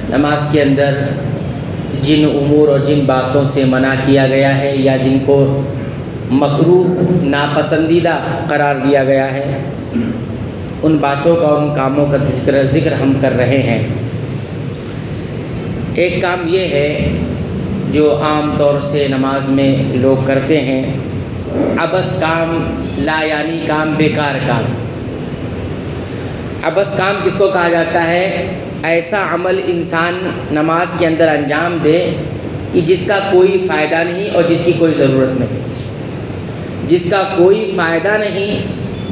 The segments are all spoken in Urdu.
نماز کے اندر جن امور اور جن باتوں سے منع کیا گیا ہے یا جن کو مکروہ ناپسندیدہ قرار دیا گیا ہے، ان باتوں کا اور ان کاموں کا ذکر ہم کر رہے ہیں۔ ایک کام یہ ہے جو عام طور سے نماز میں لوگ کرتے ہیں، عبث کام، لا یعنی کام، بیکار کام۔ عبث کام کس کو کہا جاتا ہے؟ ایسا عمل انسان نماز کے اندر انجام دے کہ جس کا کوئی فائدہ نہیں اور جس کی کوئی ضرورت نہیں، جس کا کوئی فائدہ نہیں،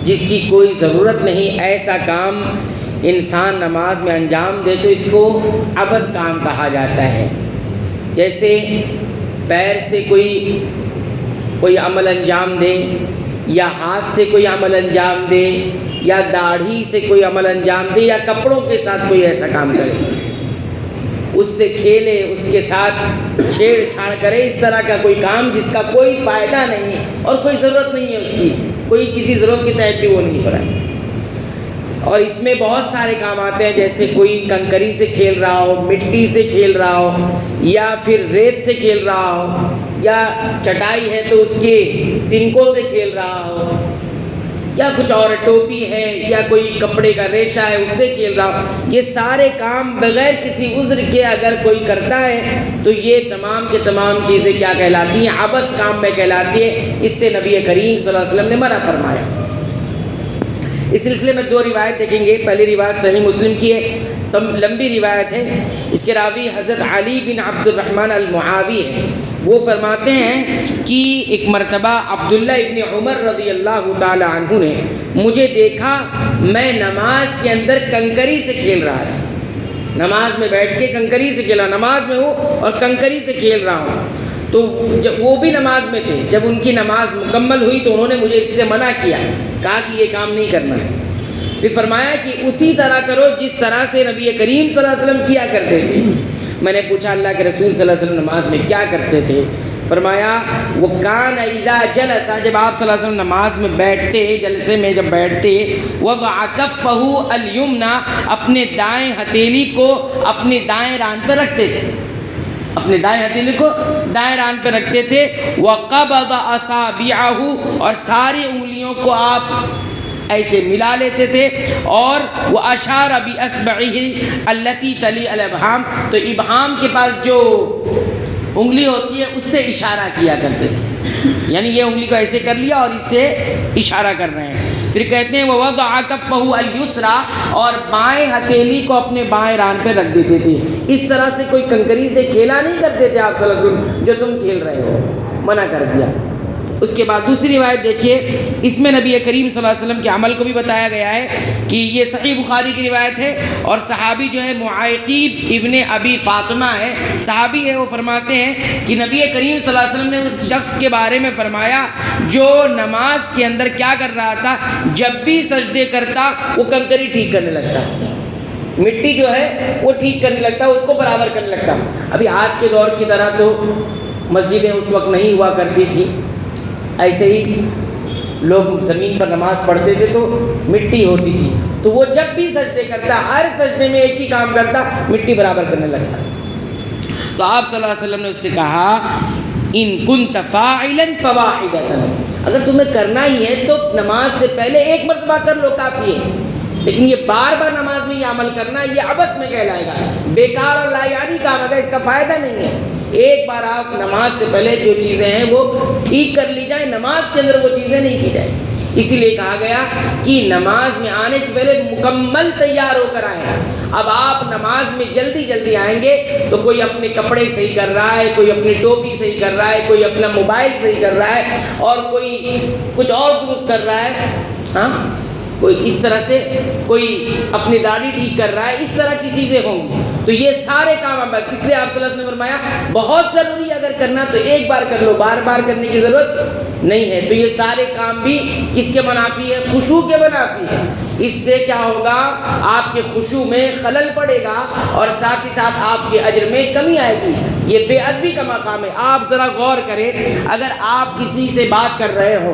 جس کی کوئی ضرورت نہیں، ایسا کام انسان نماز میں انجام دے تو اس کو عبث کام کہا جاتا ہے۔ جیسے پیر سے کوئی عمل انجام دے، یا ہاتھ سے کوئی عمل انجام دے، یا داڑھی سے کوئی عمل انجام دے، یا کپڑوں کے ساتھ کوئی ایسا کام کرے، اس سے کھیلے، اس کے ساتھ چھیڑ چھاڑ کرے، اس طرح کا کوئی کام جس کا کوئی فائدہ نہیں اور کوئی ضرورت نہیں ہے، اس کی کوئی کسی ضرورت کے تحت بھی وہ نہیں ہو رہا ہے۔ اور اس میں بہت سارے کام آتے ہیں، جیسے کوئی کنکری سے کھیل رہا ہو، مٹی سے کھیل رہا ہو، یا پھر ریت سے کھیل رہا ہو، یا چٹائی ہے تو اس کے تنکوں سے کھیل رہا ہو، یا کچھ اور ٹوپی ہے یا کوئی کپڑے کا ریشہ ہے اس سے کھیل رہا ہو۔ یہ سارے کام بغیر کسی عذر کے اگر کوئی کرتا ہے تو یہ تمام کے تمام چیزیں کیا کہلاتی ہیں؟ عبث کام میں کہلاتی ہے۔ اس سے نبی کریم صلی اللہ علیہ وسلم نے منع فرمایا۔ اس سلسلے میں دو روایت دیکھیں گے۔ پہلی روایت صحیح مسلم کی ہے، لمبی روایت ہے، اس کے راوی حضرت علی بن عبد الرحمن المعاوی ہے۔ وہ فرماتے ہیں کہ ایک مرتبہ عبداللہ ابن عمر رضی اللہ تعالی عنہ نے مجھے دیکھا، میں نماز کے اندر کنکری سے کھیل رہا تھا، نماز میں بیٹھ کے کنکری سے کھیلا، نماز میں ہوں اور کنکری سے کھیل رہا ہوں۔ تو جب وہ بھی نماز میں تھے، جب ان کی نماز مکمل ہوئی تو انہوں نے مجھے اس سے منع کیا، کہا کہ یہ کام نہیں کرنا ہے۔ پھر فرمایا کہ اسی طرح کرو جس طرح سے نبی کریم صلی اللہ علیہ وسلم کیا کرتے تھے۔ میں نے پوچھا اللہ کے رسول صلی اللہ علیہ وسلم نماز میں کیا کرتے تھے؟ فرمایا وہ کان اذا جلس، جب آپ صلی اللہ علیہ وسلم نماز میں بیٹھتے، جلسے میں جب بیٹھتے، وضع کفہ الیمنی، اپنے دائیں ہتھیلی کو اپنے دائیں ران پہ رکھتے تھے، اپنے دائیں ہتھیلی کو دائیں ران پہ رکھتے تھے، وقبض اصابعہ، اور ساری انگلیوں کو آپ ایسے ملا لیتے تھے، اور وہ اشار باصبعہ التی تلی الابہام، تو ابہام کے پاس جو انگلی ہوتی ہے اس سے اشارہ کیا کرتے تھے، یعنی یہ انگلی کو ایسے کر لیا اور اس سے اشارہ کر رہے ہیں۔ پھر کہتے ہیں وہ وضع کفہ الیسری، اور بائیں ہتھیلی کو اپنے بائیں ران پہ رکھ دیتے تھے۔ اس طرح سے کوئی کنکری سے کھیلا نہیں کرتے تھے آپ صلی اللہ علیہ وسلم جو تم کھیل رہے ہو، منع کر دیا۔ اس کے بعد دوسری روایت دیکھیے، اس میں نبی کریم صلی اللہ علیہ وسلم کے عمل کو بھی بتایا گیا ہے کہ یہ صحیح بخاری کی روایت ہے، اور صحابی جو ہے معیقیب ابن ابی فاطمہ ہے، صحابی ہے، وہ فرماتے ہیں کہ نبی کریم صلی اللہ علیہ وسلم نے اس شخص کے بارے میں فرمایا جو نماز کے اندر کیا کر رہا تھا، جب بھی سجدے کرتا وہ کنکری ٹھیک کرنے لگتا، مٹی جو ہے وہ ٹھیک کرنے لگتا، اس کو برابر کرنے لگتا۔ ابھی آج کے دور کی طرح تو مسجدیں اس وقت نہیں ہوا کرتی تھی، ایسے ہی لوگ زمین پر نماز پڑھتے تھے تو مٹی ہوتی تھی، تو وہ جب بھی سجدے کرتا، ہر سجدے میں ایک ہی کام کرتا، مٹی برابر کرنے لگتا۔ تو آپ صلی اللہ علیہ وسلم نے اس سے کہا ان کنت فاعلا فواحدۃ، اگر تمہیں کرنا ہی ہے تو نماز سے پہلے ایک مرتبہ کر لو، کافی ہے، لیکن یہ بار بار نماز میں یہ عمل کرنا یہ عبث میں کہلائے گا، بیکار اور لا یعنی کام ہے، اس کا فائدہ نہیں ہے۔ ایک بار آپ نماز سے پہلے جو چیزیں ہیں وہ ٹھیک کر لی جائیں، نماز کے اندر وہ چیزیں نہیں کی جائیں۔ اسی لیے کہا گیا کہ نماز میں آنے سے پہلے مکمل تیار ہو کر آئیں۔ اب آپ نماز میں جلدی جلدی آئیں گے تو کوئی اپنے کپڑے صحیح کر رہا ہے، کوئی اپنی ٹوپی صحیح کر رہا ہے، کوئی اپنا موبائل صحیح کر رہا ہے، اور کوئی کچھ اور درست کر رہا ہے، ہاں کوئی اس طرح سے، کوئی اپنی داڑھی ٹھیک کر رہا ہے، اس طرح کی چیزیں ہوں گی، تو یہ سارے کام اب اس لیے آپ صلی اللہ علیہ وسلم نے فرمایا بہت ضروری ہے اگر کرنا تو ایک بار کر لو، بار بار کرنے کی ضرورت نہیں ہے۔ تو یہ سارے کام بھی کس کے منافی ہے؟ خشوع کے منافی ہے۔ اس سے کیا ہوگا؟ آپ کے خشوع میں خلل پڑے گا اور ساتھ ہی ساتھ آپ کے اجر میں کمی آئے گی۔ یہ بے ادبی کا مقام ہے۔ آپ ذرا غور کریں، اگر آپ کسی سے بات کر رہے ہو،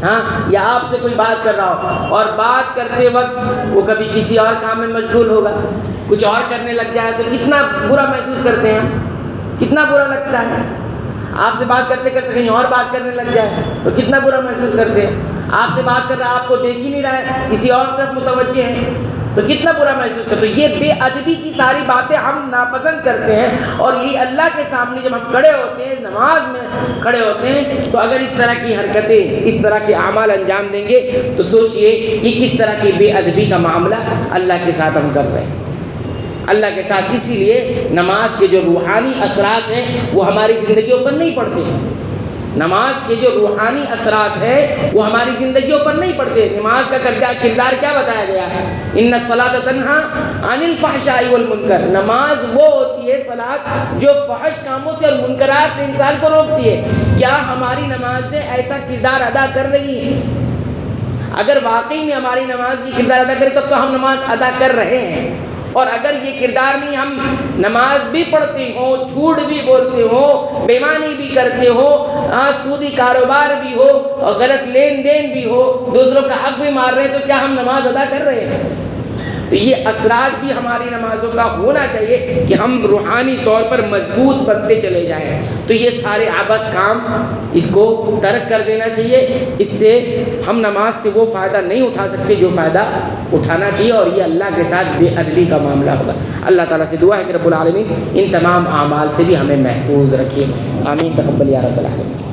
ہاں، یا آپ سے کوئی بات کر رہا ہو اور بات کرتے وقت وہ کبھی کسی اور کام میں مشغول ہوگا، کچھ اور کرنے لگ جائے تو کتنا برا محسوس کرتے ہیں ہم، کتنا برا لگتا ہے۔ آپ سے بات کرتے کرتے کہیں اور بات کرنے لگ جائے تو کتنا برا محسوس کرتے ہیں۔ آپ سے بات کر رہا ہے، آپ کو دیکھ ہی نہیں رہا ہے، کسی اور طرف متوجہ ہیں تو کتنا برا محسوس کرتے ہیں۔ تو یہ بے ادبی کی ساری باتیں ہم ناپسند کرتے ہیں، اور یہی اللہ کے سامنے جب ہم کھڑے ہوتے ہیں، نماز میں کھڑے ہوتے ہیں، تو اگر اس طرح کی حرکتیں، اس طرح کے اعمال انجام دیں گے تو سوچئے یہ کس طرح کی بے ادبی کا معاملہ اللہ کے ساتھ ہم کر رہے ہیں، اللہ کے ساتھ۔ اسی لیے نماز کے جو روحانی اثرات ہیں وہ ہماری زندگیوں پر نہیں پڑتے ہیں۔ نماز کے جو روحانی اثرات ہیں وہ ہماری زندگیوں پر نہیں پڑتے۔ نماز کا کردار کیا بتایا گیا ہے؟ ان الصلاۃ تنہا عن الفحشاء والمنکر، نماز وہ ہوتی ہے صلاۃ جو فحش کاموں سے اور منکرات سے انسان کو روکتی ہے۔ کیا ہماری نماز سے ایسا کردار ادا کر رہی ہے؟ اگر واقعی میں ہماری نماز کی کردار ادا کرے تب تو ہم نماز ادا کر رہے ہیں، اور اگر یہ کردار نہیں، ہم نماز بھی پڑھتے ہوں، جھوٹ بھی بولتے ہوں، بے ایمانی بھی کرتے ہو، سودی کاروبار بھی ہو، اور غلط لین دین بھی ہو، دوسروں کا حق بھی مار رہے ہیں، تو کیا ہم نماز ادا کر رہے ہیں؟ تو یہ اثرات بھی ہماری نمازوں کا ہونا چاہیے کہ ہم روحانی طور پر مضبوط بنتے چلے جائیں۔ تو یہ سارے عبث کام اس کو ترک کر دینا چاہیے، اس سے ہم نماز سے وہ فائدہ نہیں اٹھا سکتے جو فائدہ اٹھانا چاہیے، اور یہ اللہ کے ساتھ بے ادبی کا معاملہ ہوگا۔ اللہ تعالیٰ سے دعا ہے کہ رب العالمین ان تمام اعمال سے بھی ہمیں محفوظ رکھے، آمین، تقبل یا رب العالمین۔